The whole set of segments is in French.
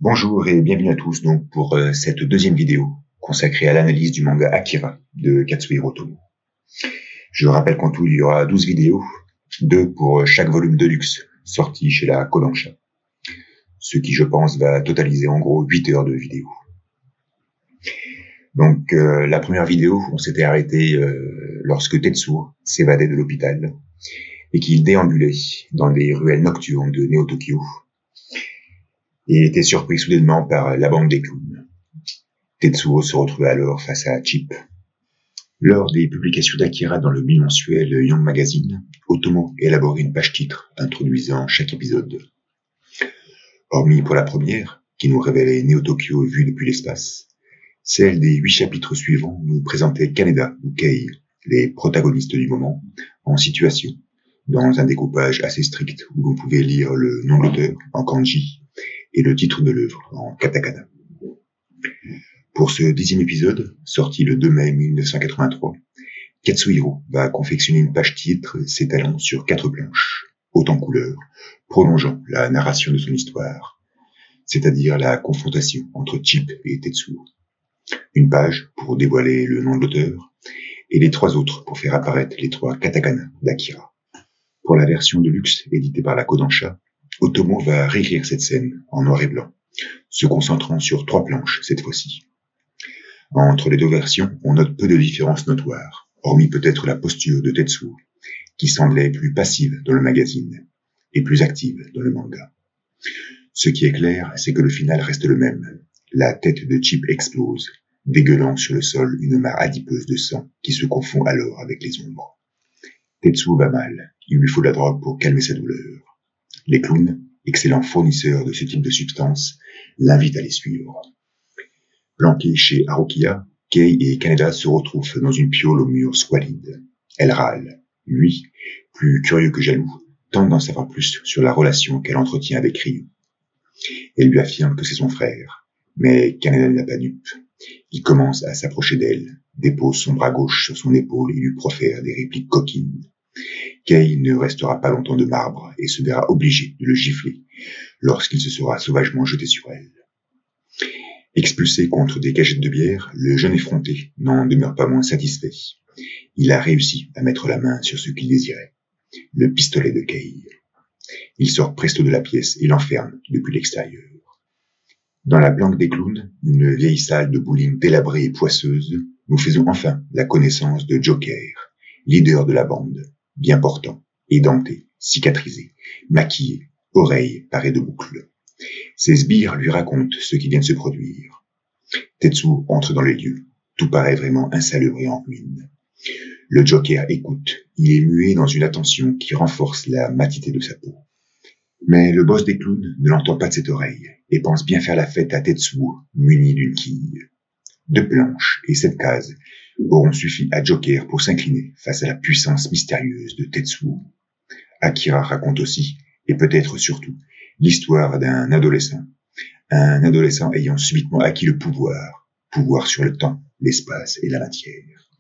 Bonjour et bienvenue à tous donc pour cette deuxième vidéo consacrée à l'analyse du manga Akira de Katsuhiro Otomo. Je rappelle qu'en tout il y aura 12 vidéos, 2 pour chaque volume de luxe sorti chez la Kodansha, ce qui je pense va totaliser en gros 8 heures de vidéo. Donc la première vidéo, on s'était arrêté lorsque Tetsuo s'évadait de l'hôpital et qu'il déambulait dans les ruelles nocturnes de Neo-Tokyo et était surpris soudainement par la bande des clowns. Tetsuo se retrouvait alors face à Chip. Lors des publications d'Akira dans le bimensuel Young Magazine, Otomo élaborait une page titre introduisant chaque épisode. Hormis pour la première, qui nous révélait Neo-Tokyo vu depuis l'espace, celle des 8 chapitres suivants nous présentait Kaneda ou Kei, les protagonistes du moment, en situation, dans un découpage assez strict où l'on pouvait lire le nom de l'auteur en kanji et le titre de l'œuvre en katakana. Pour ce 10e épisode, sorti le 2 mai 1983, Katsuhiro va confectionner une page titre s'étalant sur 4 planches, hautes en couleurs, prolongeant la narration de son histoire, c'est-à-dire la confrontation entre Chip et Tetsuo. Une page pour dévoiler le nom de l'auteur, et les 3 autres pour faire apparaître les 3 katakana d'Akira. Pour la version de luxe éditée par la Kodansha, Otomo va réécrire cette scène en noir et blanc, se concentrant sur 3 planches cette fois-ci. Entre les 2 versions, on note peu de différences notoires, hormis peut-être la posture de Tetsuo, qui semblait plus passive dans le magazine et plus active dans le manga. Ce qui est clair, c'est que le final reste le même. La tête de Chip explose, dégueulant sur le sol une mare adipeuse de sang qui se confond alors avec les ombres. Tetsuo va mal, il lui faut de la drogue pour calmer sa douleur. Les clowns, excellents fournisseurs de ce type de substance, l'invitent à les suivre. Planqués chez Harukiya, Kei et Kaneda se retrouvent dans une piole au mur squalide. Elle râle. Lui, plus curieux que jaloux, tente d'en savoir plus sur la relation qu'elle entretient avec Ryu. Elle lui affirme que c'est son frère, mais Kaneda n'est pas dupe. Il commence à s'approcher d'elle, dépose son bras gauche sur son épaule et lui profère des répliques coquines. Kei ne restera pas longtemps de marbre et se verra obligé de le gifler lorsqu'il se sera sauvagement jeté sur elle. Expulsé contre des cagettes de bière, le jeune effronté n'en demeure pas moins satisfait. Il a réussi à mettre la main sur ce qu'il désirait, le pistolet de Kei. Il sort presto de la pièce et l'enferme depuis l'extérieur. Dans la planque des clowns, une vieille salle de bowling délabrée et poisseuse, nous faisons enfin la connaissance de Joker, leader de la bande, bien portant, édenté, cicatrisé, maquillé, oreilles parées de boucles. Ses sbires lui racontent ce qui vient de se produire. Tetsuo entre dans les lieux. Tout paraît vraiment insalubre et en ruine. Le Joker écoute. Il est muet dans une attention qui renforce la matité de sa peau. Mais le boss des clowns ne l'entend pas de cette oreille et pense bien faire la fête à Tetsuo, muni d'une quille. 2 planches et 7 cases auront suffi à Joker pour s'incliner face à la puissance mystérieuse de Tetsuo. Akira raconte aussi, et peut-être surtout, l'histoire d'un adolescent. Un adolescent ayant subitement acquis le pouvoir sur le temps, l'espace et la matière.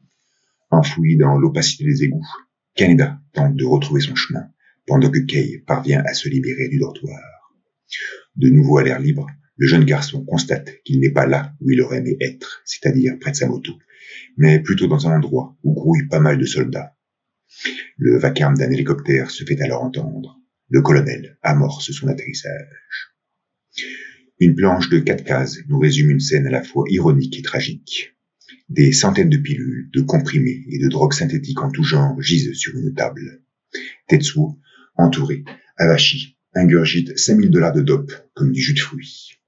Enfoui dans l'opacité des égouts, Kaneda tente de retrouver son chemin, pendant que Kei parvient à se libérer du dortoir. De nouveau à l'air libre, le jeune garçon constate qu'il n'est pas là où il aurait aimé être, c'est-à-dire près de sa moto, mais plutôt dans un endroit où grouillent pas mal de soldats. Le vacarme d'un hélicoptère se fait alors entendre. Le colonel amorce son atterrissage. Une planche de 4 cases nous résume une scène à la fois ironique et tragique. Des centaines de pilules, de comprimés et de drogues synthétiques en tout genre gisent sur une table. Tetsuo, entouré, avachi, ingurgite $5000 de dope comme du jus de fruits.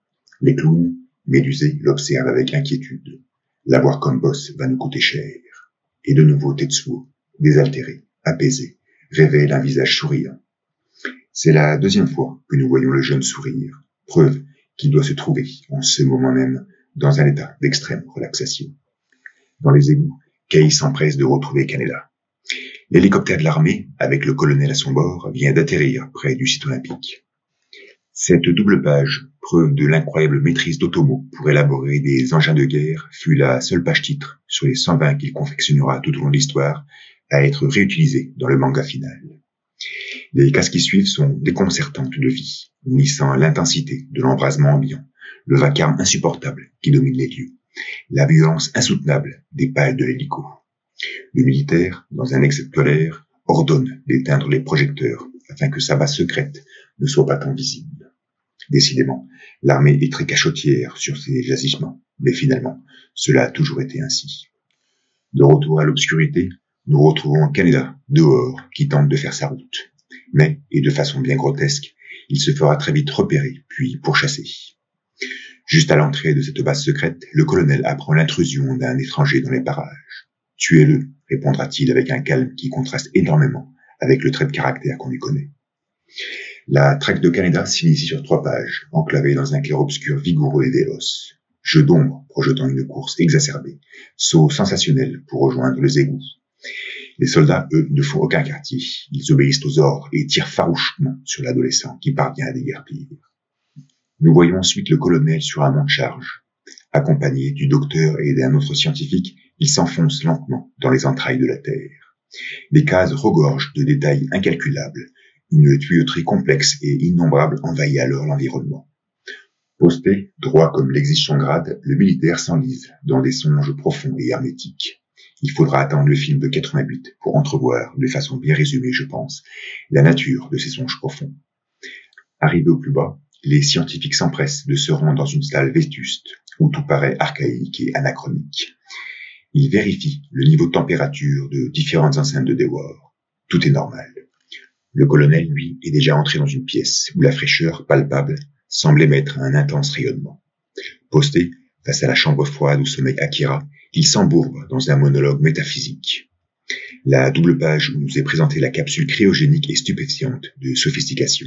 Les clowns, médusés, l'observent avec inquiétude. L'avoir comme boss va nous coûter cher. Et de nouveau Tetsuo, désaltéré, apaisé, révèle un visage souriant. C'est la 2e fois que nous voyons le jeune sourire, preuve qu'il doit se trouver en ce moment même dans un état d'extrême relaxation. Dans les égouts, Kei s'empresse de retrouver Kaneda. L'hélicoptère de l'armée, avec le colonel à son bord, vient d'atterrir près du site olympique. Cette double page, preuve de l'incroyable maîtrise d'Otomo pour élaborer des engins de guerre, fut la seule page titre sur les 120 qu'il confectionnera tout au long de l'histoire à être réutilisée dans le manga final. Les cases qui suivent sont déconcertantes de vie, unissant l'intensité de l'embrasement ambiant le vacarme insupportable qui domine les lieux, la violence insoutenable des pales de l'hélico. Le militaire, dans un excès de colère, ordonne d'éteindre les projecteurs afin que sa base secrète ne soit pas tant visible. Décidément, l'armée est très cachotière sur ses jagissements, mais finalement, cela a toujours été ainsi. De retour à l'obscurité, nous retrouvons Kaneda, dehors, qui tente de faire sa route. Mais, et de façon bien grotesque, il se fera très vite repérer, puis pourchasser. Juste à l'entrée de cette base secrète, le colonel apprend l'intrusion d'un étranger dans les parages. « Tuez-le », répondra-t-il avec un calme qui contraste énormément avec le trait de caractère qu'on lui connaît. La traque de Kaneda s'initie sur 3 pages, enclavée dans un clair-obscur vigoureux et véloce. Jeu d'ombre projetant une course exacerbée, saut sensationnel pour rejoindre les égouts. Les soldats, eux, ne font aucun quartier. Ils obéissent aux ordres et tirent farouchement sur l'adolescent qui parvient à déguerpir. Nous voyons ensuite le colonel sur un mont de charge. Accompagné du docteur et d'un autre scientifique, il s'enfonce lentement dans les entrailles de la Terre. Les cases regorgent de détails incalculables. Une tuyauterie complexe et innombrable envahit alors l'environnement. Posté, droit comme l'exige son grade, le militaire s'enlise dans des songes profonds et hermétiques. Il faudra attendre le film de 88 pour entrevoir, de façon bien résumée je pense, la nature de ces songes profonds. Arrivés au plus bas, les scientifiques s'empressent de se rendre dans une salle vétuste, où tout paraît archaïque et anachronique. Ils vérifient le niveau de température de différentes enceintes de Dewar. Tout est normal. Le colonel, lui, est déjà entré dans une pièce où la fraîcheur palpable semble émettre un intense rayonnement. Posté, face à la chambre froide où sommeille Akira, il s'embourbe dans un monologue métaphysique. La double page où nous est présentée la capsule cryogénique est stupéfiante de sophistication.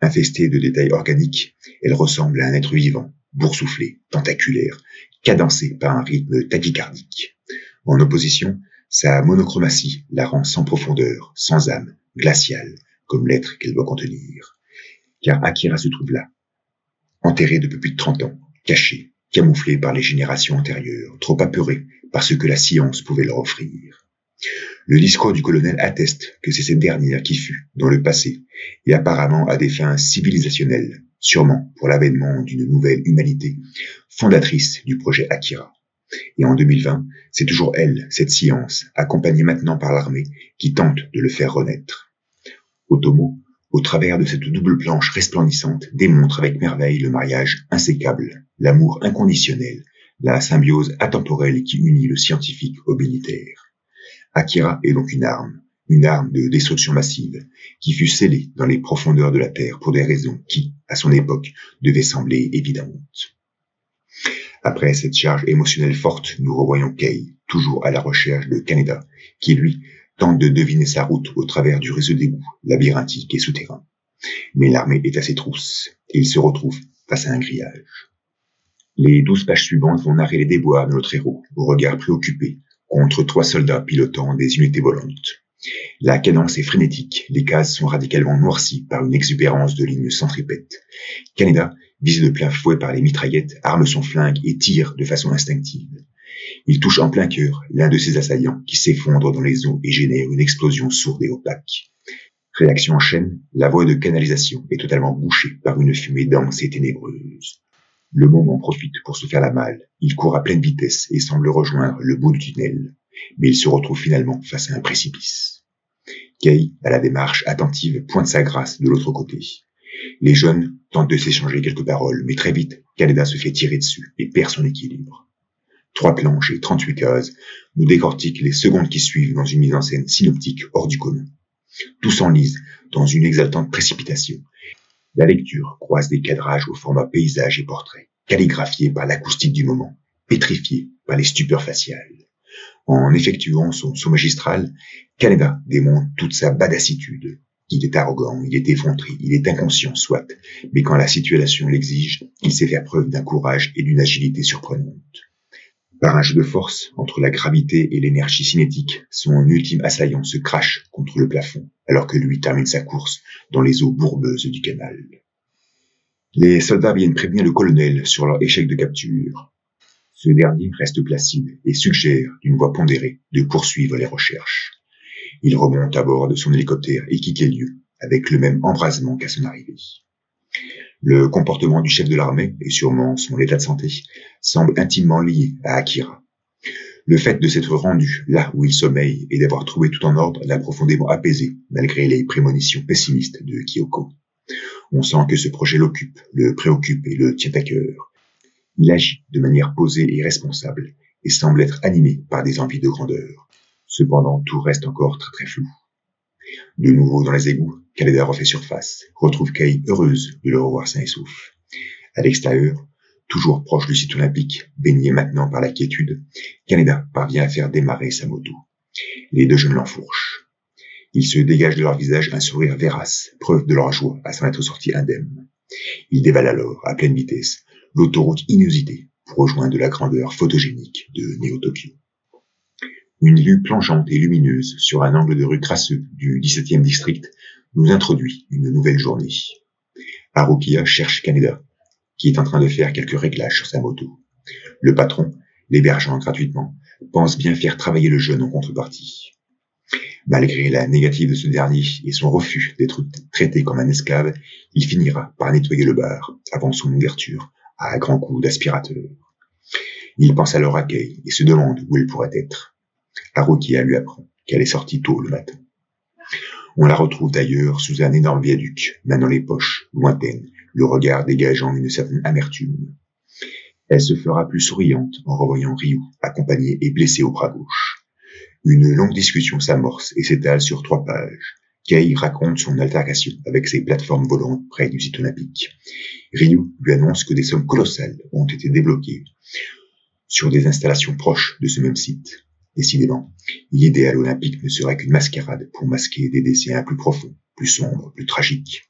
Infestée de détails organiques, elle ressemble à un être vivant, boursouflé, tentaculaire, cadencé par un rythme tachycardique. En opposition, sa monochromatie la rend sans profondeur, sans âme, glaciale, comme l'être qu'elle doit contenir. Car Akira se trouve là, enterré depuis plus de 30 ans, caché, camouflé par les générations antérieures, trop apeuré par ce que la science pouvait leur offrir. Le discours du colonel atteste que c'est cette dernière qui fut, dans le passé, et apparemment à des fins civilisationnelles, sûrement pour l'avènement d'une nouvelle humanité, fondatrice du projet Akira. Et en 2020, c'est toujours elle, cette science, accompagnée maintenant par l'armée, qui tente de le faire renaître. Otomo, au travers de cette double planche resplendissante, démontre avec merveille le mariage insécable, l'amour inconditionnel, la symbiose atemporelle qui unit le scientifique au militaire. Akira est donc une arme de destruction massive, qui fut scellée dans les profondeurs de la Terre pour des raisons qui, à son époque, devaient sembler évidentes. Après cette charge émotionnelle forte, nous revoyons Kei, toujours à la recherche de Kaneda, qui, lui, tente de deviner sa route au travers du réseau d'égouts, labyrinthique et souterrain. Mais l'armée est à ses trousses, et il se retrouve face à un grillage. Les 12 pages suivantes vont narrer les déboires de notre héros, au regard préoccupé, contre 3 soldats pilotant des unités volantes. La cadence est frénétique, les cases sont radicalement noircies par une exubérance de lignes centripètes. Kaneda, visé de plein fouet par les mitraillettes, arme son flingue et tire de façon instinctive. Il touche en plein cœur l'un de ses assaillants qui s'effondre dans les eaux et génère une explosion sourde et opaque. Réaction en chaîne, la voie de canalisation est totalement bouchée par une fumée dense et ténébreuse. Le môme en profite pour se faire la malle. Il court à pleine vitesse et semble rejoindre le bout du tunnel. Mais il se retrouve finalement face à un précipice. Kei, à la démarche attentive, pointe sa grâce de l'autre côté. Les jeunes tentent de s'échanger quelques paroles, mais très vite, Kaneda se fait tirer dessus et perd son équilibre. 3 planches et 38 cases nous décortiquent les secondes qui suivent dans une mise en scène synoptique hors du commun. Tout s'enlise dans une exaltante précipitation. La lecture croise des cadrages au format paysage et portrait, calligraphiés par l'acoustique du moment, pétrifiés par les stupeurs faciales. En effectuant son saut magistral, Kaneda démontre toute sa badassitude. Il est arrogant, il est effronté, il est inconscient, soit, mais quand la situation l'exige, il sait faire preuve d'un courage et d'une agilité surprenante. Par un jeu de force, entre la gravité et l'énergie cinétique, son ultime assaillant se crache contre le plafond, alors que lui termine sa course dans les eaux bourbeuses du canal. Les soldats viennent prévenir le colonel sur leur échec de capture. Ce dernier reste placide et suggère, d'une voix pondérée, de poursuivre les recherches. Il remonte à bord de son hélicoptère et quitte les lieux, avec le même embrasement qu'à son arrivée. Le comportement du chef de l'armée, et sûrement son état de santé, semble intimement lié à Akira. Le fait de s'être rendu là où il sommeille et d'avoir trouvé tout en ordre l'a profondément apaisé, malgré les prémonitions pessimistes de Kyoko. On sent que ce projet l'occupe, le préoccupe et le tient à cœur. Il agit de manière posée et responsable, et semble être animé par des envies de grandeur. Cependant, tout reste encore très flou. De nouveau dans les égouts, Kaneda refait surface, retrouve Kei heureuse de le revoir sain et sauf. À l'extérieur, toujours proche du site olympique, baigné maintenant par la quiétude, Kaneda parvient à faire démarrer sa moto. Les deux jeunes l'enfourchent. Ils se dégagent de leur visage un sourire vérace, preuve de leur joie à s'en être sortis indemnes. Ils dévalent alors, à pleine vitesse, l'autoroute inusitée pour rejoindre la grandeur photogénique de Neo-Tokyo. Une vue plongeante et lumineuse sur un angle de rue crasseux du 17e district nous introduit une nouvelle journée. Harukiya cherche Kaneda, qui est en train de faire quelques réglages sur sa moto. Le patron, l'hébergeant gratuitement, pense bien faire travailler le jeune en contrepartie. Malgré la négative de ce dernier et son refus d'être traité comme un esclave, il finira par nettoyer le bar avant son ouverture à grands coups d'aspirateur. Il pense alors à Kei et se demande où elle pourrait être. Harukiya lui apprend qu'elle est sortie tôt le matin. On la retrouve d'ailleurs sous un énorme viaduc, main dans les poches, lointaine, le regard dégageant une certaine amertume. Elle se fera plus souriante en revoyant Ryu, accompagné et blessé au bras gauche. Une longue discussion s'amorce et s'étale sur 3 pages. Kei raconte son altercation avec ses plateformes volantes près du site olympique. Ryu lui annonce que des sommes colossales ont été débloquées sur des installations proches de ce même site. Décidément, l'idéal olympique ne serait qu'une mascarade pour masquer des desseins plus profonds, plus sombres, plus tragiques.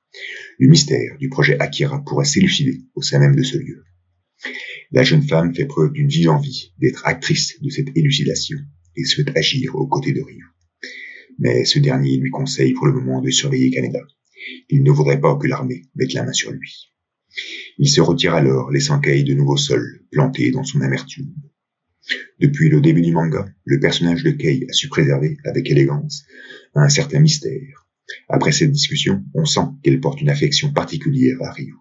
Le mystère du projet Akira pourrait s'élucider au sein même de ce lieu. La jeune femme fait preuve d'une vive envie d'être actrice de cette élucidation et souhaite agir aux côtés de Ryu. Mais ce dernier lui conseille pour le moment de surveiller Kaneda. Il ne voudrait pas que l'armée mette la main sur lui. Il se retire alors, laissant Kei de nouveau seul, planté dans son amertume. Depuis le début du manga, le personnage de Kei a su préserver, avec élégance, un certain mystère. Après cette discussion, on sent qu'elle porte une affection particulière à Ryu.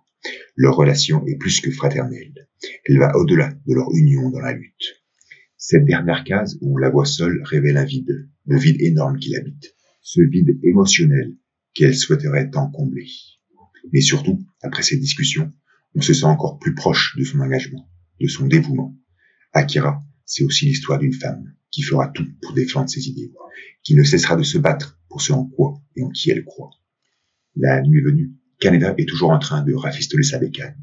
Leur relation est plus que fraternelle. Elle va au-delà de leur union dans la lutte. Cette dernière case où on la voit seule révèle un vide, le vide énorme qui l'habite, ce vide émotionnel qu'elle souhaiterait tant combler. Mais surtout, après cette discussion, on se sent encore plus proche de son engagement, de son dévouement. Akira, c'est aussi l'histoire d'une femme qui fera tout pour défendre ses idées, qui ne cessera de se battre pour ce en quoi et en qui elle croit. La nuit venue, Kaneda est toujours en train de rafistoler sa bécane.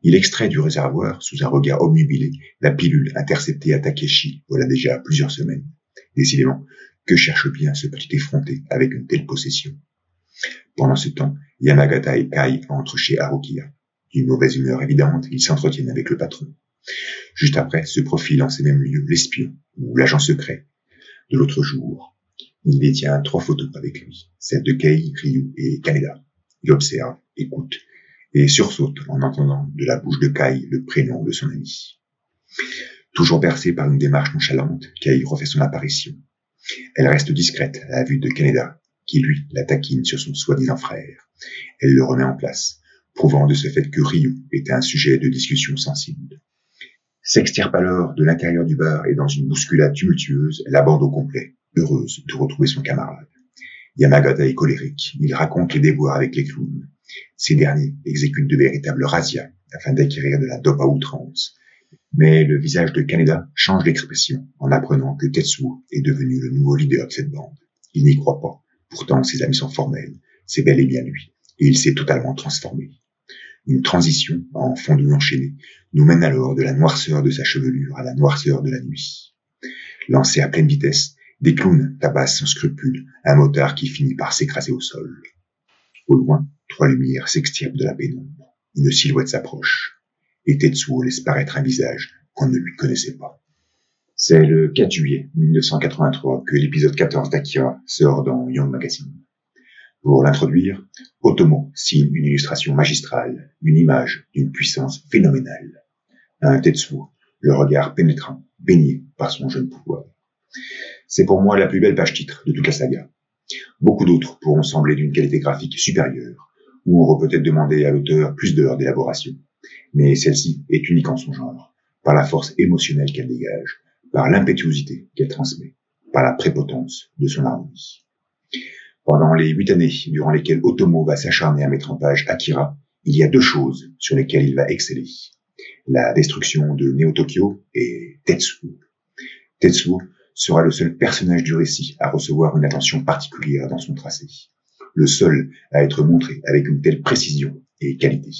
Il extrait du réservoir, sous un regard obnubilé, la pilule interceptée à Takeshi voilà déjà plusieurs semaines. Décidément, que cherche bien ce petit effronté avec une telle possession? Pendant ce temps, Yamagata et Kai entrent chez Harukiya. D'une mauvaise humeur évidente, ils s'entretiennent avec le patron. Juste après se profile en ces mêmes lieux l'espion, ou l'agent secret, de l'autre jour. Il détient 3 photos avec lui, celles de Kei, Ryu et Kaneda. Il observe, écoute, et sursaute en entendant de la bouche de Kai le prénom de son ami. Toujours bercée par une démarche nonchalante, Kei refait son apparition. Elle reste discrète à la vue de Kaneda, qui lui la taquine sur son soi-disant frère. Elle le remet en place, prouvant de ce fait que Ryu était un sujet de discussion sensible. S'extirpe alors de l'intérieur du bar et dans une bousculade tumultueuse, la bande au complet, heureuse de retrouver son camarade. Yamagata est colérique, il raconte les déboires avec les clowns. Ces derniers exécutent de véritables razzias afin d'acquérir de la dope à outrance. Mais le visage de Kaneda change d'expression en apprenant que Tetsuo est devenu le nouveau leader de cette bande. Il n'y croit pas, pourtant ses amis sont formels, c'est bel et bien lui, et il s'est totalement transformé. Une transition en fondu enchaîné nous mène alors de la noirceur de sa chevelure à la noirceur de la nuit. Lancé à pleine vitesse, des clowns tabassent sans scrupule un motard qui finit par s'écraser au sol. Au loin, 3 lumières s'extirpent de la pénombre. Une silhouette s'approche, et Tetsuo laisse paraître un visage qu'on ne lui connaissait pas. C'est le 4 juillet 1983 que l'épisode 14 d'Akira sort dans Young Magazine. Pour l'introduire, Otomo signe une illustration magistrale, une image d'une puissance phénoménale. Un Tetsuo, le regard pénétrant, baigné par son jeune pouvoir. C'est pour moi la plus belle page titre de toute la saga. Beaucoup d'autres pourront sembler d'une qualité graphique supérieure, où on aurait peut-être demandé à l'auteur plus d'heures d'élaboration. Mais celle-ci est unique en son genre, par la force émotionnelle qu'elle dégage, par l'impétuosité qu'elle transmet, par la prépotence de son harmonie. Pendant les 8 années durant lesquelles Otomo va s'acharner à mettre en page Akira, il y a 2 choses sur lesquelles il va exceller. La destruction de Neo-Tokyo et Tetsuo. Tetsuo sera le seul personnage du récit à recevoir une attention particulière dans son tracé. Le seul à être montré avec une telle précision et qualité.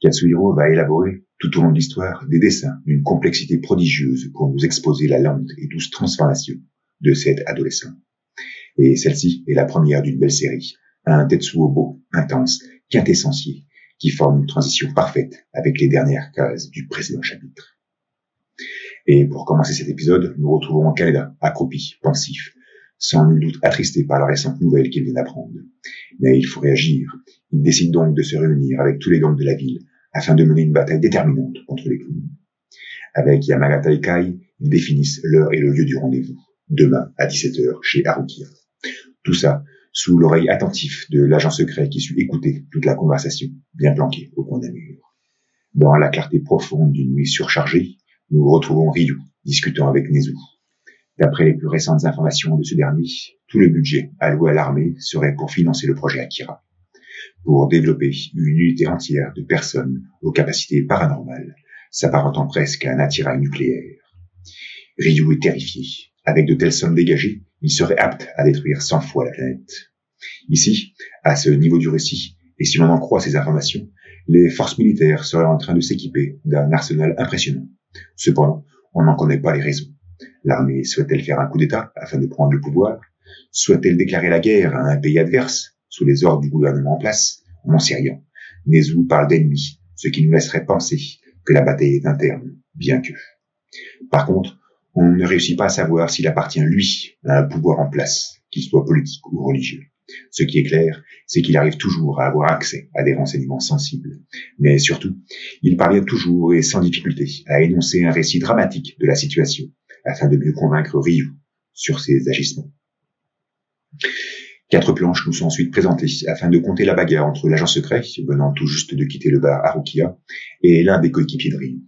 Katsuhiro va élaborer, tout au long de l'histoire, des dessins d'une complexité prodigieuse pour nous exposer la lente et douce transformation de cet adolescent. Et celle-ci est la première d'une belle série, un Tetsuo beau, intense, quintessentiel, qui forme une transition parfaite avec les dernières cases du précédent chapitre. Et pour commencer cet épisode, nous retrouvons Kaneda, accroupi, pensif, sans nul doute attristé par la récente nouvelle qu'il vient d'apprendre. Mais il faut réagir. Il décide donc de se réunir avec tous les gangs de la ville afin de mener une bataille déterminante contre les clowns. Avec Yamagata et Kai, ils définissent l'heure et le lieu du rendez-vous, demain à 17h chez Harukiya. Tout ça sous l'oreille attentive de l'agent secret qui sut écouter toute la conversation, bien planquée au coin d'un mur. Dans la clarté profonde d'une nuit surchargée, nous retrouvons Ryu discutant avec Nezu. D'après les plus récentes informations de ce dernier, tout le budget alloué à l'armée serait pour financer le projet Akira, pour développer une unité entière de personnes aux capacités paranormales, s'apparentant presque à un attirail nucléaire. Ryu est terrifié. Avec de telles sommes dégagées, il serait apte à détruire 100 fois la planète. Ici, à ce niveau du récit, et si l'on en croit ces informations, les forces militaires seraient en train de s'équiper d'un arsenal impressionnant. Cependant, on n'en connaît pas les raisons. L'armée souhaite-t-elle faire un coup d'État afin de prendre le pouvoir? Souhaite-t-elle déclarer la guerre à un pays adverse, sous les ordres du gouvernement en place? On n'en sait rien. Nezu parle d'ennemis, ce qui nous laisserait penser que la bataille est interne, bien que. Par contre, on ne réussit pas à savoir s'il appartient, lui, à un pouvoir en place, qu'il soit politique ou religieux. Ce qui est clair, c'est qu'il arrive toujours à avoir accès à des renseignements sensibles. Mais surtout, il parvient toujours et sans difficulté à énoncer un récit dramatique de la situation, afin de mieux convaincre Ryu sur ses agissements. 4 planches nous sont ensuite présentées afin de compter la bagarre entre l'agent secret, venant tout juste de quitter le bar Harukiya, et l'un des coéquipiers de Ryu.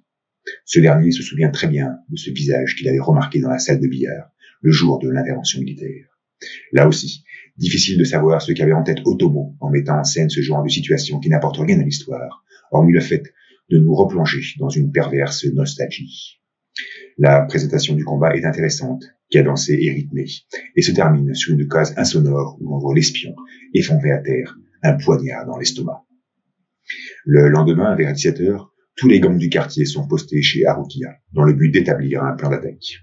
Ce dernier se souvient très bien de ce visage qu'il avait remarqué dans la salle de billard, le jour de l'intervention militaire. Là aussi, difficile de savoir ce qu'avait en tête Otomo en mettant en scène ce genre de situation qui n'apporte rien à l'histoire, hormis le fait de nous replonger dans une perverse nostalgie. La présentation du combat est intéressante, cadencée et rythmée, et se termine sur une case insonore où l'on voit l'espion effondré à terre, un poignard dans l'estomac. Le lendemain, vers 17h, tous les gangs du quartier sont postés chez Harukiya, dans le but d'établir un plan d'attaque.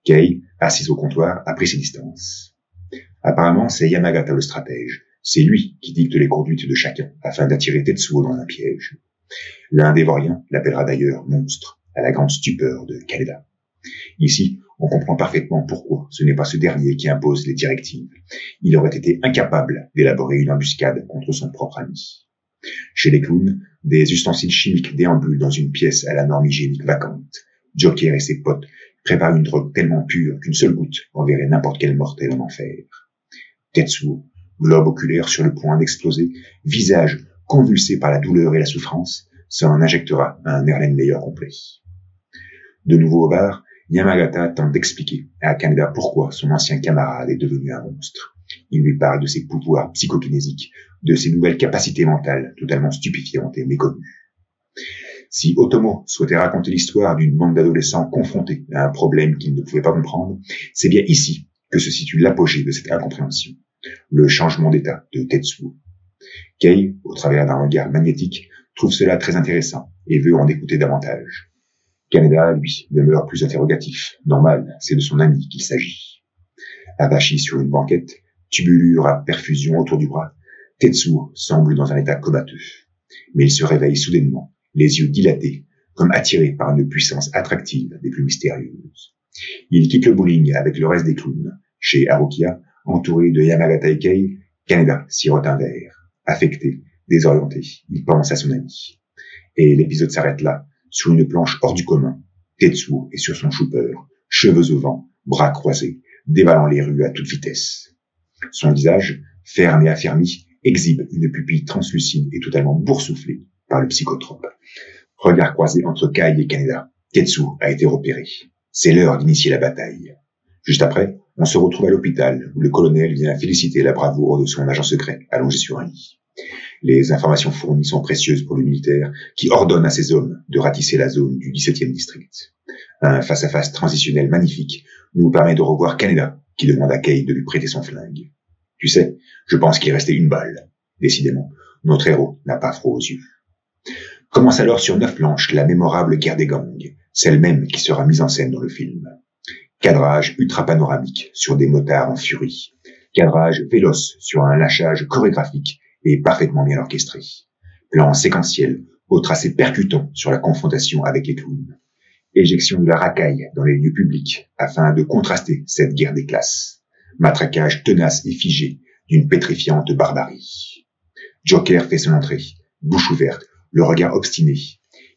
Kei, assise au comptoir, a pris ses distances. Apparemment, c'est Yamagata le stratège. C'est lui qui dicte les conduites de chacun, afin d'attirer Tetsuo dans un piège. L'un des Vauriens l'appellera d'ailleurs monstre, à la grande stupeur de Kaneda. Ici, on comprend parfaitement pourquoi ce n'est pas ce dernier qui impose les directives. Il aurait été incapable d'élaborer une embuscade contre son propre ami. Chez les clowns, des ustensiles chimiques déambulent dans une pièce à la norme hygiénique vacante. Joker et ses potes préparent une drogue tellement pure qu'une seule goutte enverrait n'importe quel mortel en enfer. Tetsuo, globe oculaire sur le point d'exploser, visage convulsé par la douleur et la souffrance, s'en injectera un Erlenmeyer complet. De nouveau au bar, Yamagata tente d'expliquer à Kaneda pourquoi son ancien camarade est devenu un monstre. Il lui parle de ses pouvoirs psychokinésiques, de ses nouvelles capacités mentales totalement stupéfiantes et méconnues. Si Otomo souhaitait raconter l'histoire d'une bande d'adolescents confrontés à un problème qu'ils ne pouvaient pas comprendre, c'est bien ici que se situe l'apogée de cette incompréhension, le changement d'état de Tetsuo. Kei, au travers d'un regard magnétique, trouve cela très intéressant et veut en écouter davantage. Kaneda, lui, demeure plus interrogatif. Normal, c'est de son ami qu'il s'agit. Avachi sur une banquette, tubulure à perfusion autour du bras, Tetsuo semble dans un état comateux. Mais il se réveille soudainement, les yeux dilatés, comme attiré par une puissance attractive des plus mystérieuses. Il quitte le bowling avec le reste des clowns. Chez Harukiya, entouré de Yamagata et Kei, Kaneda sirote un verre. Affecté, désorienté, il pense à son ami. Et l'épisode s'arrête là, sur une planche hors du commun. Tetsuo est sur son chouper, cheveux au vent, bras croisés, dévalant les rues à toute vitesse. Son visage, ferme et affermi, exhibe une pupille translucide et totalement boursouflée par le psychotrope. Regard croisé entre Kai et Kaneda. Tetsuo a été repéré. C'est l'heure d'initier la bataille. Juste après, on se retrouve à l'hôpital où le colonel vient féliciter la bravoure de son agent secret allongé sur un lit. Les informations fournies sont précieuses pour le militaire qui ordonne à ses hommes de ratisser la zone du 17e district. Un face-à-face transitionnel magnifique nous permet de revoir Kaneda qui demande à Kei de lui prêter son flingue. Tu sais, je pense qu'il restait une balle. Décidément, notre héros n'a pas froid aux yeux. Commence alors sur 9 planches la mémorable guerre des gangs, celle même qui sera mise en scène dans le film. Cadrage ultra-panoramique sur des motards en furie. Cadrage véloce sur un lâchage chorégraphique et parfaitement bien orchestré. Plan séquentiel au tracé percutant sur la confrontation avec les clowns. Éjection de la racaille dans les lieux publics afin de contraster cette guerre des classes. Matraquage tenace et figé d'une pétrifiante barbarie. Joker fait son entrée, bouche ouverte, le regard obstiné.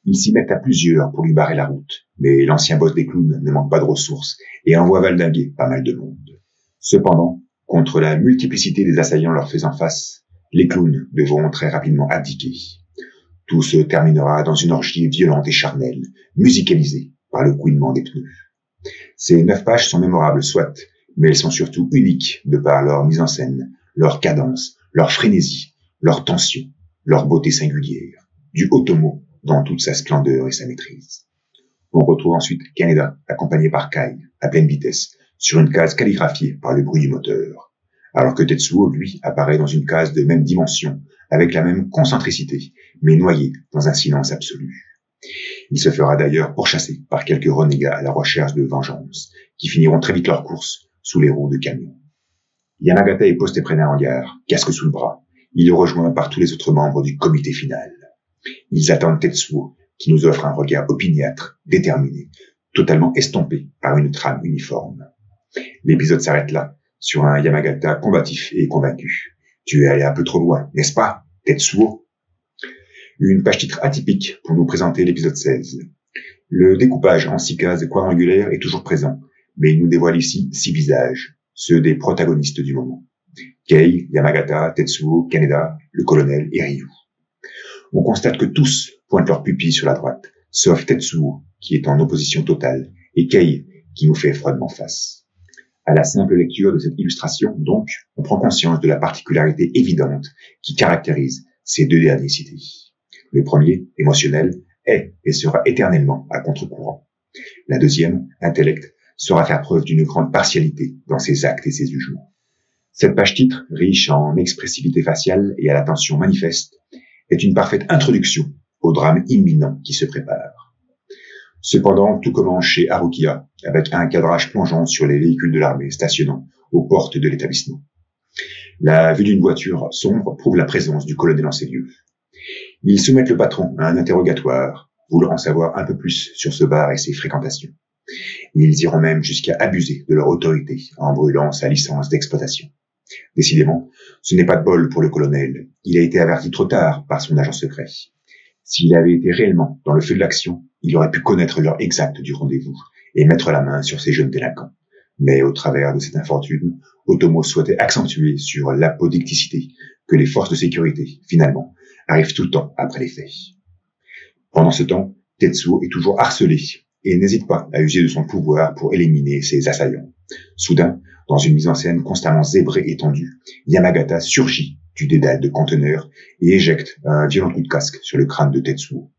Ils s'y mettent à plusieurs pour lui barrer la route, mais l'ancien boss des clowns ne manque pas de ressources et envoie valdinguer pas mal de monde. Cependant, contre la multiplicité des assaillants leur faisant face, les clowns devront très rapidement abdiquer. Tout se terminera dans une orgie violente et charnelle, musicalisée par le couinement des pneus. Ces 9 pages sont mémorables, soit, mais elles sont surtout uniques de par leur mise en scène, leur cadence, leur frénésie, leur tension, leur beauté singulière, du Otomo dans toute sa splendeur et sa maîtrise. On retrouve ensuite Kaneda, accompagné par Kai, à pleine vitesse, sur une case calligraphiée par le bruit du moteur, alors que Tetsuo, lui, apparaît dans une case de même dimension, avec la même concentricité, mais noyé dans un silence absolu. Il se fera d'ailleurs pourchasser par quelques renégats à la recherche de vengeance, qui finiront très vite leur course sous les roues de camions. Yamagata est posté près d'un hangar, casque sous le bras. Il est rejoint par tous les autres membres du comité final. Ils attendent Tetsuo, qui nous offre un regard opiniâtre, déterminé, totalement estompé par une trame uniforme. L'épisode s'arrête là, sur un Yamagata combatif et convaincu. Tu es allé un peu trop loin, n'est-ce pas, Tetsuo? Une page titre atypique pour nous présenter l'épisode 16. Le découpage en 6 cases quadrangulaires est toujours présent, mais il nous dévoile ici 6 visages, ceux des protagonistes du moment. Kei, Yamagata, Tetsuo, Kaneda, le colonel et Ryu. On constate que tous pointent leurs pupilles sur la droite, sauf Tetsuo, qui est en opposition totale, et Kei, qui nous fait froidement face. À la simple lecture de cette illustration, donc, on prend conscience de la particularité évidente qui caractérise ces deux derniers cités. Le premier, émotionnel, est et sera éternellement à contre-courant. La deuxième, intellect, saura faire preuve d'une grande partialité dans ses actes et ses jugements. Cette page titre, riche en expressivité faciale et à la tension manifeste, est une parfaite introduction au drame imminent qui se prépare. Cependant, tout commence chez Harukiya, avec un cadrage plongeant sur les véhicules de l'armée stationnant aux portes de l'établissement. La vue d'une voiture sombre prouve la présence du colonel en ces lieux. Ils soumettent le patron à un interrogatoire, voulant en savoir un peu plus sur ce bar et ses fréquentations. Ils iront même jusqu'à abuser de leur autorité en brûlant sa licence d'exploitation. Décidément, ce n'est pas de bol pour le colonel. Il a été averti trop tard par son agent secret. S'il avait été réellement dans le feu de l'action, il aurait pu connaître l'heure exacte du rendez-vous et mettre la main sur ces jeunes délinquants. Mais au travers de cette infortune, Otomo souhaitait accentuer sur l'apodicticité que les forces de sécurité, finalement, arrivent tout le temps après les faits. Pendant ce temps, Tetsuo est toujours harcelé et n'hésite pas à user de son pouvoir pour éliminer ses assaillants. Soudain, dans une mise en scène constamment zébrée et tendue, Yamagata surgit du dédale de conteneur et éjecte un violent coup de casque sur le crâne de Tetsuo.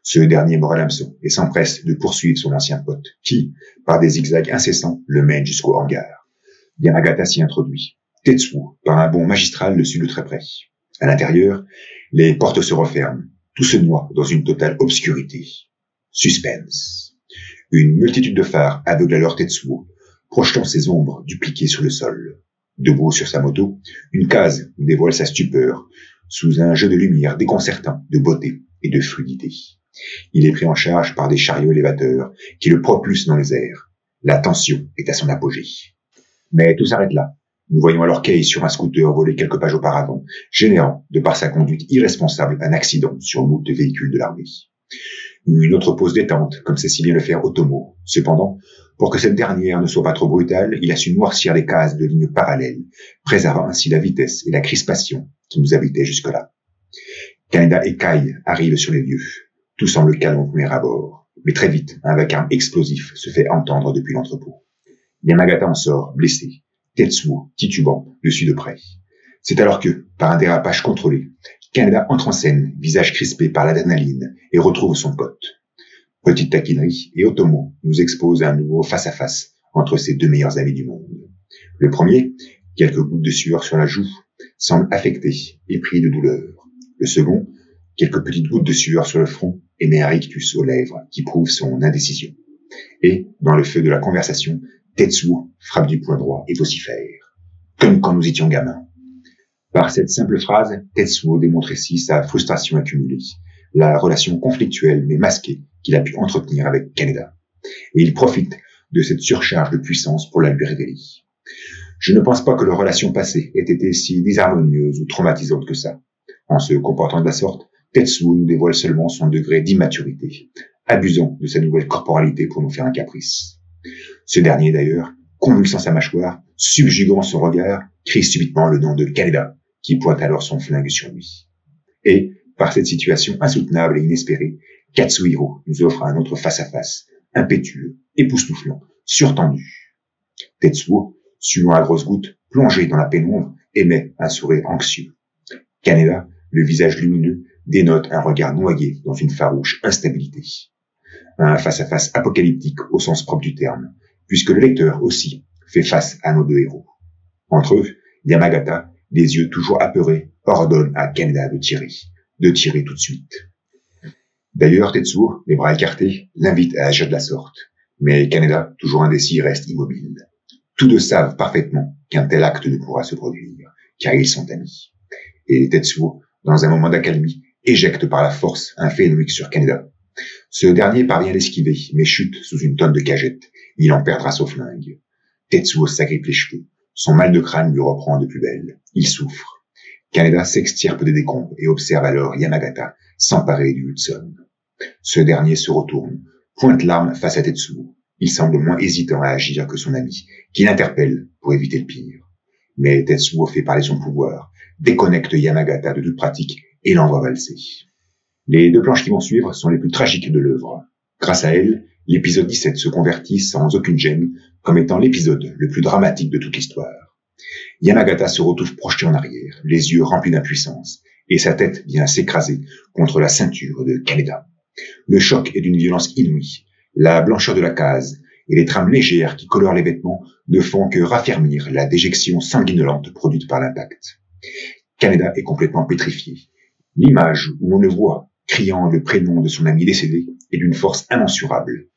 Ce dernier mord à l'hameçon et s'empresse de poursuivre son ancien pote, qui, par des zigzags incessants, le mène jusqu'au hangar. Yamagata s'y introduit. Tetsuo, par un bond magistral, le suit de très près. À l'intérieur, les portes se referment. Tout se noie dans une totale obscurité. Suspense. Une multitude de phares aveugle alors Tetsuo, projetant ses ombres dupliquées sur le sol. Debout sur sa moto, une case dévoile sa stupeur, sous un jeu de lumière déconcertant de beauté et de fluidité. Il est pris en charge par des chariots élévateurs qui le propulsent dans les airs. La tension est à son apogée. Mais tout s'arrête là. Nous voyons alors Kei sur un scooter volé quelques pages auparavant, générant, de par sa conduite irresponsable, un accident sur moult de véhicules de l'armée. Une autre pause détente, comme sait si bien le faire Otomo. Cependant, pour que cette dernière ne soit pas trop brutale, il a su noircir les cases de lignes parallèles, préservant ainsi la vitesse et la crispation qui nous habitait jusque-là. Kaneda et Kai arrivent sur les lieux. Tout semble calme au premier abord, mais très vite, un vacarme explosif se fait entendre depuis l'entrepôt. Yamagata en sort, blessé, Tetsuo titubant dessus de près. C'est alors que, par un dérapage contrôlé, Kaneda entre en scène, visage crispé par l'adrénaline, et retrouve son pote. Petite taquinerie, et Otomo nous expose à un nouveau face-à-face entre ses deux meilleurs amis du monde. Le premier, quelques gouttes de sueur sur la joue, semble affecté et pris de douleur. Le second, quelques petites gouttes de sueur sur le front et met un rictus aux lèvres qui prouve son indécision. Et, dans le feu de la conversation, Tetsuo frappe du poing droit et vocifère. Comme quand nous étions gamins. Par cette simple phrase, Tetsuo démontre ici sa frustration accumulée, la relation conflictuelle mais masquée qu'il a pu entretenir avec Kaneda. Et il profite de cette surcharge de puissance pour la lui révéler. Je ne pense pas que leur relation passée ait été si désharmonieuse ou traumatisante que ça. En se comportant de la sorte, Tetsuo nous dévoile seulement son degré d'immaturité, abusant de sa nouvelle corporalité pour nous faire un caprice. Ce dernier, d'ailleurs, convulsant sa mâchoire, subjuguant son regard, crie subitement le nom de Kaneda, qui pointe alors son flingue sur lui. Et, par cette situation insoutenable et inespérée, Katsuhiro nous offre un autre face-à-face, impétueux, époustouflant, surtendu. Tetsuo, suivant à grosses gouttes, plongé dans la pénombre, émet un sourire anxieux. Kaneda, le visage lumineux, dénote un regard noyé dans une farouche instabilité. Un face-à-face apocalyptique au sens propre du terme, puisque le lecteur aussi fait face à nos deux héros. Entre eux, Yamagata, les yeux toujours apeurés, ordonne à Kaneda de tirer tout de suite. D'ailleurs, Tetsuo, les bras écartés, l'invite à agir de la sorte, mais Kaneda, toujours indécis, reste immobile. Tous deux savent parfaitement qu'un tel acte ne pourra se produire, car ils sont amis. Et Tetsuo, dans un moment d'accalmie, éjecte par la force un phénomène sur Kaneda. Ce dernier parvient à l'esquiver, mais chute sous une tonne de cagettes. Il en perdra son flingue. Tetsuo s'agrippe les cheveux. Son mal de crâne lui reprend de plus belle. Il souffre. Kaneda s'extirpe des décombres et observe alors Yamagata s'emparer du Hudson. Ce dernier se retourne, pointe l'arme face à Tetsuo. Il semble moins hésitant à agir que son ami, qui l'interpelle pour éviter le pire. Mais Tetsuo fait parler son pouvoir, déconnecte Yamagata de toute pratique et l'envoie valser. Les deux planches qui vont suivre sont les plus tragiques de l'œuvre. Grâce à elles, l'épisode 17 se convertit sans aucune gêne comme étant l'épisode le plus dramatique de toute l'histoire. Yamagata se retrouve projeté en arrière, les yeux remplis d'impuissance, et sa tête vient s'écraser contre la ceinture de Kaneda. Le choc est d'une violence inouïe. La blancheur de la case et les trames légères qui colorent les vêtements ne font que raffermir la déjection sanguinolente produite par l'impact. Kaneda est complètement pétrifié. L'image où on le voit criant le prénom de son ami décédé est d'une force immensurable.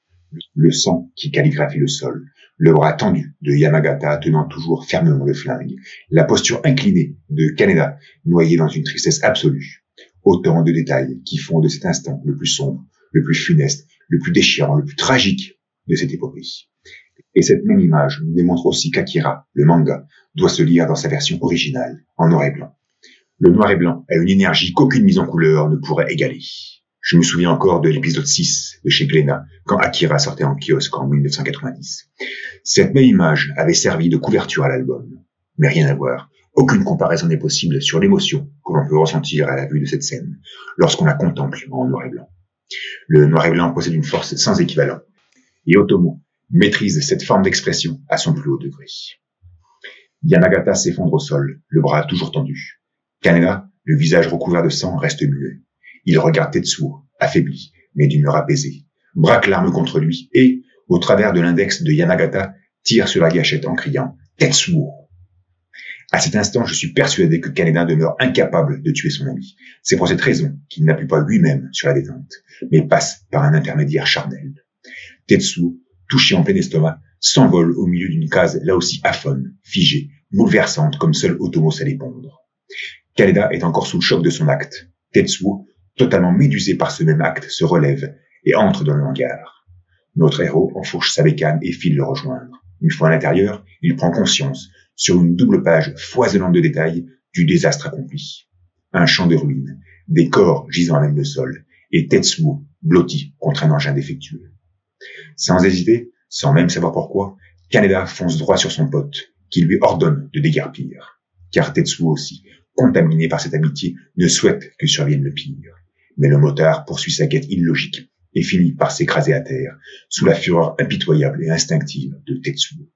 Le sang qui calligraphie le sol, le bras tendu de Yamagata tenant toujours fermement le flingue, la posture inclinée de Kaneda noyé dans une tristesse absolue. Autant de détails qui font de cet instant le plus sombre, le plus funeste, le plus déchirant, le plus tragique de cette épopée. Et cette même image nous démontre aussi qu'Akira, le manga, doit se lire dans sa version originale, en noir et blanc. Le noir et blanc a une énergie qu'aucune mise en couleur ne pourrait égaler. Je me souviens encore de l'épisode 6 de chez Glénat, quand Akira sortait en kiosque en 1990. Cette même image avait servi de couverture à l'album. Mais rien à voir. Aucune comparaison n'est possible sur l'émotion que l'on peut ressentir à la vue de cette scène, lorsqu'on la contemple en noir et blanc. Le noir et blanc possède une force sans équivalent. Et Otomo maîtrise cette forme d'expression à son plus haut degré. Yamagata s'effondre au sol, le bras toujours tendu. Kaneda, le visage recouvert de sang, reste muet. Il regarde Tetsuo, affaibli, mais d'humeur apaisée, braque l'arme contre lui et, au travers de l'index de Yamagata, tire sur la gâchette en criant « Tetsuo !» À cet instant, je suis persuadé que Kaneda demeure incapable de tuer son ami. C'est pour cette raison qu'il n'appuie pas lui-même sur la détente, mais passe par un intermédiaire charnel. Tetsuo, touché en plein estomac, s'envole au milieu d'une case là aussi aphone, figée, bouleversante comme seul Otomo sait les pondre. Kaneda est encore sous le choc de son acte. Tetsuo, totalement médusé par ce même acte, se relève et entre dans le hangar. Notre héros enfourche sa bécane et file le rejoindre. Une fois à l'intérieur, il prend conscience, sur une double page foisonnante de détails, du désastre accompli. Un champ de ruines, des corps gisant à même le sol, et Tetsuo blotti contre un engin défectueux. Sans hésiter, sans même savoir pourquoi, Kaneda fonce droit sur son pote, qui lui ordonne de déguerpir. Car Tetsuo aussi, contaminé par cette amitié, ne souhaite que survienne le pire. Mais le motard poursuit sa quête illogique et finit par s'écraser à terre, sous la fureur impitoyable et instinctive de Tetsuo.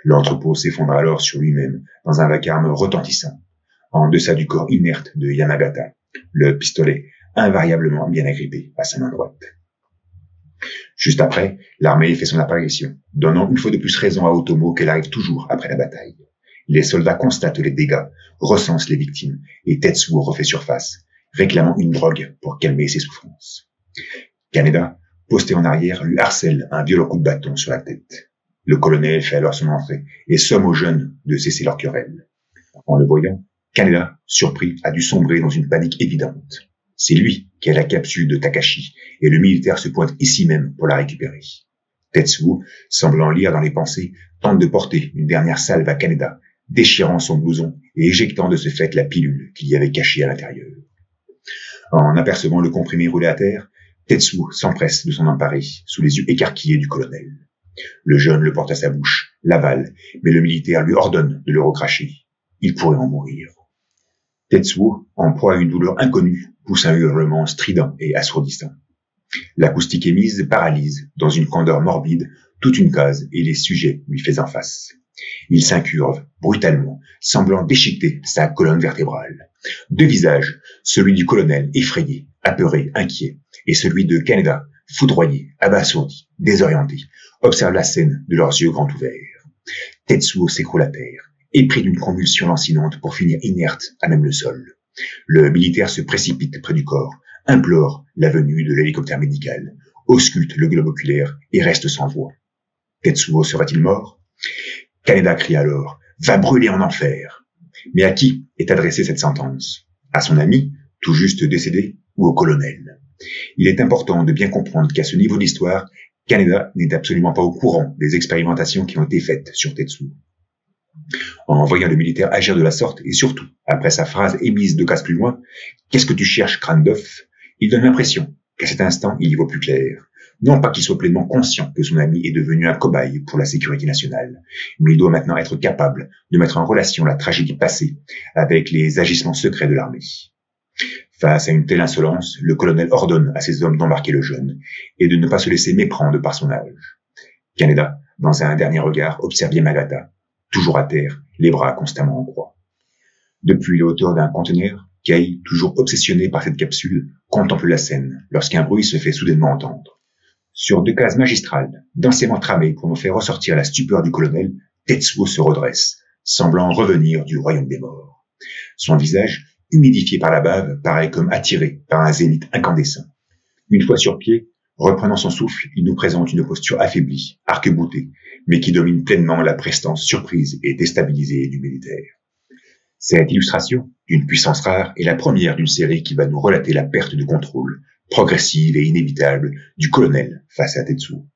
L'entrepôt s'effondre alors sur lui-même dans un vacarme retentissant, en deçà du corps inerte de Yamagata, le pistolet invariablement bien agrippé à sa main droite. Juste après, l'armée fait son apparition, donnant une fois de plus raison à Otomo qu'elle arrive toujours après la bataille. Les soldats constatent les dégâts, recensent les victimes, et Tetsuo refait surface, réclamant une drogue pour calmer ses souffrances. Kaneda, posté en arrière, lui harcèle un violent coup de bâton sur la tête. Le colonel fait alors son entrée et somme aux jeunes de cesser leur querelle. En le voyant, Kaneda, surpris, a dû sombrer dans une panique évidente. C'est lui qui a la capsule de Takashi, et le militaire se pointe ici même pour la récupérer. Tetsuo, semblant lire dans les pensées, tente de porter une dernière salve à Kaneda, déchirant son blouson et éjectant de ce fait la pilule qu'il y avait cachée à l'intérieur. En apercevant le comprimé roulé à terre, Tetsuo s'empresse de s'en emparer, sous les yeux écarquillés du colonel. Le jeune le porte à sa bouche, l'avale, mais le militaire lui ordonne de le recracher. Il pourrait en mourir. Tetsuo, en proie à une douleur inconnue, pousse un hurlement strident et assourdissant. L'acoustique émise paralyse, dans une candeur morbide, toute une case et les sujets lui font en face. Il s'incurve, brutalement, semblant déchiqueter sa colonne vertébrale. Deux visages, celui du colonel effrayé, apeuré, inquiet, et celui de Kaneda, foudroyé, abasourdi, désorienté, observent la scène de leurs yeux grands ouverts. Tetsuo s'écroule à terre, épris d'une convulsion lancinante pour finir inerte à même le sol. Le militaire se précipite près du corps, implore la venue de l'hélicoptère médical, ausculte le globe oculaire et reste sans voix. Tetsuo serait-il mort? Kaneda crie alors « Va brûler en enfer !» Mais à qui est adressée cette sentence? À son ami, tout juste décédé, ou au colonel? Il est important de bien comprendre qu'à ce niveau de l'histoire, Kaneda n'est absolument pas au courant des expérimentations qui ont été faites sur Tetsuo. En voyant le militaire agir de la sorte, et surtout, après sa phrase émise 2 cases plus loin, « Qu'est-ce que tu cherches, crâne d'œuf ?» il donne l'impression qu'à cet instant, il y voit plus clair. Non pas qu'il soit pleinement conscient que son ami est devenu un cobaye pour la sécurité nationale, mais il doit maintenant être capable de mettre en relation la tragédie passée avec les agissements secrets de l'armée. Face à une telle insolence, le colonel ordonne à ses hommes d'embarquer le jeune et de ne pas se laisser méprendre par son âge. Kaneda, dans un dernier regard, observe Yamagata, toujours à terre, les bras constamment en croix. Depuis les hauteurs d'un conteneur, Kei, toujours obsessionné par cette capsule, contemple la scène lorsqu'un bruit se fait soudainement entendre. Sur 2 cases magistrales, densément tramées pour nous faire ressortir la stupeur du colonel, Tetsuo se redresse, semblant revenir du royaume des morts. Son visage, humidifié par la bave, paraît comme attiré par un zénith incandescent. Une fois sur pied, reprenant son souffle, il nous présente une posture affaiblie, arc-boutée, mais qui domine pleinement la prestance surprise et déstabilisée du militaire. Cette illustration, d'une puissance rare, est la première d'une série qui va nous relater la perte de contrôle, progressive et inévitable, du colonel face à Tetsuo.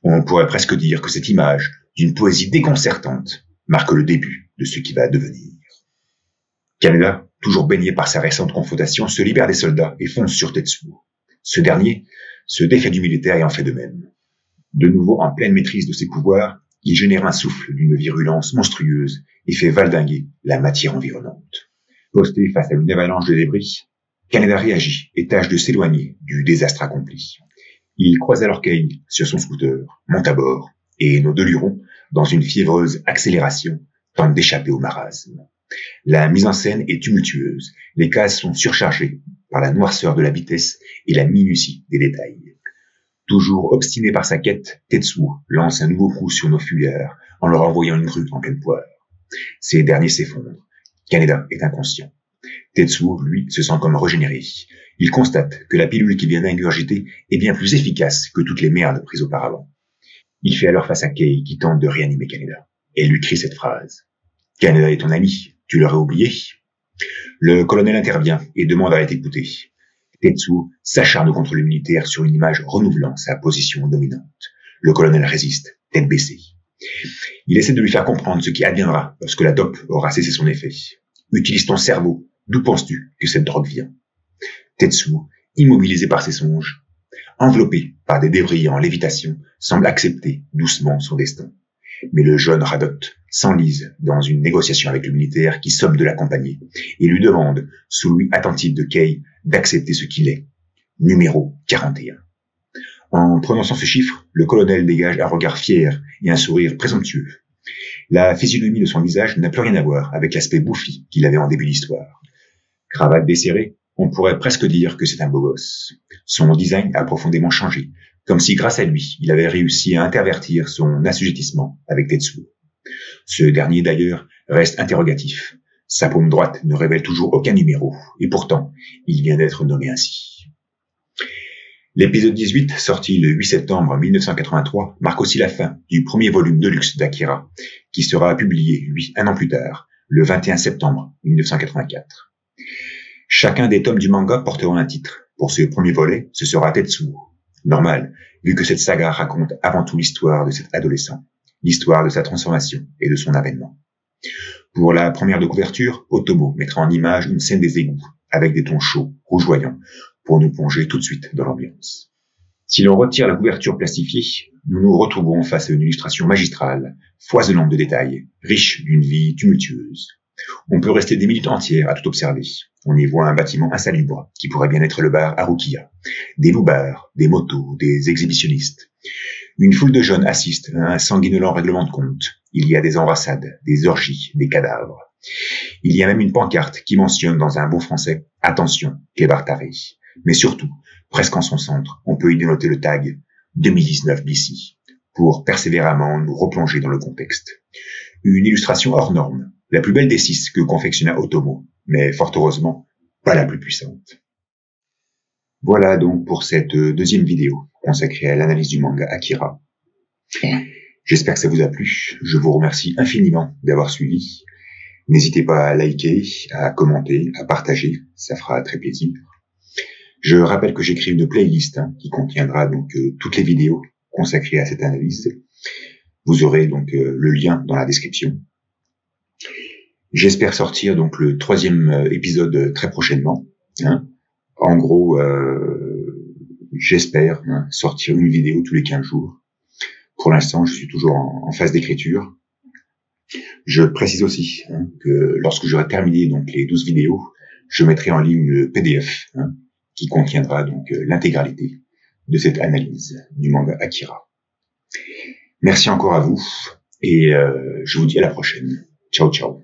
On pourrait presque dire que cette image, d'une poésie déconcertante, marque le début de ce qui va devenir. Kaneda, toujours baigné par sa récente confrontation, se libère des soldats et fonce sur Tetsuo. Ce dernier se défait du militaire et en fait de même. De nouveau en pleine maîtrise de ses pouvoirs, il génère un souffle d'une virulence monstrueuse et fait valdinguer la matière environnante. Posté face à une avalanche de débris, Kaneda réagit et tâche de s'éloigner du désastre accompli. Il croise alors Kei sur son scooter, monte à bord, et nos 2 lurons, dans une fiévreuse accélération, tentent d'échapper au marasme. La mise en scène est tumultueuse, les cases sont surchargées par la noirceur de la vitesse et la minutie des détails. Toujours obstiné par sa quête, Tetsuo lance un nouveau coup sur nos fuyards en leur envoyant une grue en pleine poire. Ces derniers s'effondrent. Kaneda est inconscient. Tetsuo, lui, se sent comme régénéré. Il constate que la pilule qu'il vient d'ingurgiter est bien plus efficace que toutes les merdes prises auparavant. Il fait alors face à Kei qui tente de réanimer Kaneda et lui crie cette phrase. « Kaneda est ton ami, tu l'aurais oublié ?» Le colonel intervient et demande à être écouté. Tetsuo s'acharne contre le militaire sur une image renouvelant sa position dominante. Le colonel résiste, tête baissée. Il essaie de lui faire comprendre ce qui adviendra lorsque la dope aura cessé son effet. Utilise ton cerveau, d'où penses-tu que cette drogue vient? Tetsuo, immobilisé par ses songes, enveloppé par des débris en lévitation, semble accepter doucement son destin. Mais le jeune radote s'enlise dans une négociation avec le militaire qui somme de l'accompagner et lui demande, sous l'ouïe attentive de Kay, d'accepter ce qu'il est. Numéro 41. En prononçant ce chiffre, le colonel dégage un regard fier et un sourire présomptueux. La physionomie de son visage n'a plus rien à voir avec l'aspect bouffi qu'il avait en début d'histoire. Cravate desserrée, on pourrait presque dire que c'est un beau gosse. Son design a profondément changé, comme si grâce à lui, il avait réussi à intervertir son assujettissement avec Tetsuo. Ce dernier d'ailleurs reste interrogatif. Sa paume droite ne révèle toujours aucun numéro, et pourtant, il vient d'être nommé ainsi. L'épisode 18, sorti le 8 septembre 1983, marque aussi la fin du premier volume de luxe d'Akira, qui sera publié, lui, un an plus tard, le 21 septembre 1984. Chacun des tomes du manga portera un titre. Pour ce premier volet, ce sera Tetsuo. Normal, vu que cette saga raconte avant tout l'histoire de cet adolescent, l'histoire de sa transformation et de son avènement. Pour la première de couverture, Otomo mettra en image une scène des égouts, avec des tons chauds, rougeoyants, pour nous plonger tout de suite dans l'ambiance. Si l'on retire la couverture plastifiée, nous nous retrouvons face à une illustration magistrale, foisonnante de détails, riche d'une vie tumultueuse. On peut rester des minutes entières à tout observer. On y voit un bâtiment insalubre, qui pourrait bien être le bar Harukiya, des loupards, des motos, des exhibitionnistes. Une foule de jeunes assiste à un sanguinolent règlement de compte. Il y a des embrassades, des orgies, des cadavres. Il y a même une pancarte qui mentionne dans un beau français « Attention, Clébar taré ». Mais surtout, presque en son centre, on peut y dénoter le tag « 2019 BC » pour persévérément nous replonger dans le contexte. Une illustration hors norme, la plus belle des 6 que confectionna Otomo, mais fort heureusement, pas la plus puissante. Voilà donc pour cette deuxième vidéo consacrée à l'analyse du manga Akira. J'espère que ça vous a plu. Je vous remercie infiniment d'avoir suivi. N'hésitez pas à liker, à commenter, à partager, ça fera très plaisir. Je rappelle que j'écris une playlist qui contiendra donc toutes les vidéos consacrées à cette analyse. Vous aurez donc le lien dans la description. J'espère sortir donc le 3e épisode très prochainement. En gros, j'espère sortir une vidéo tous les 15 jours. Pour l'instant, je suis toujours en phase d'écriture. Je précise aussi que lorsque j'aurai terminé donc les 12 vidéos, je mettrai en ligne le PDF qui contiendra donc l'intégralité de cette analyse du manga Akira. Merci encore à vous et je vous dis à la prochaine. Ciao, ciao.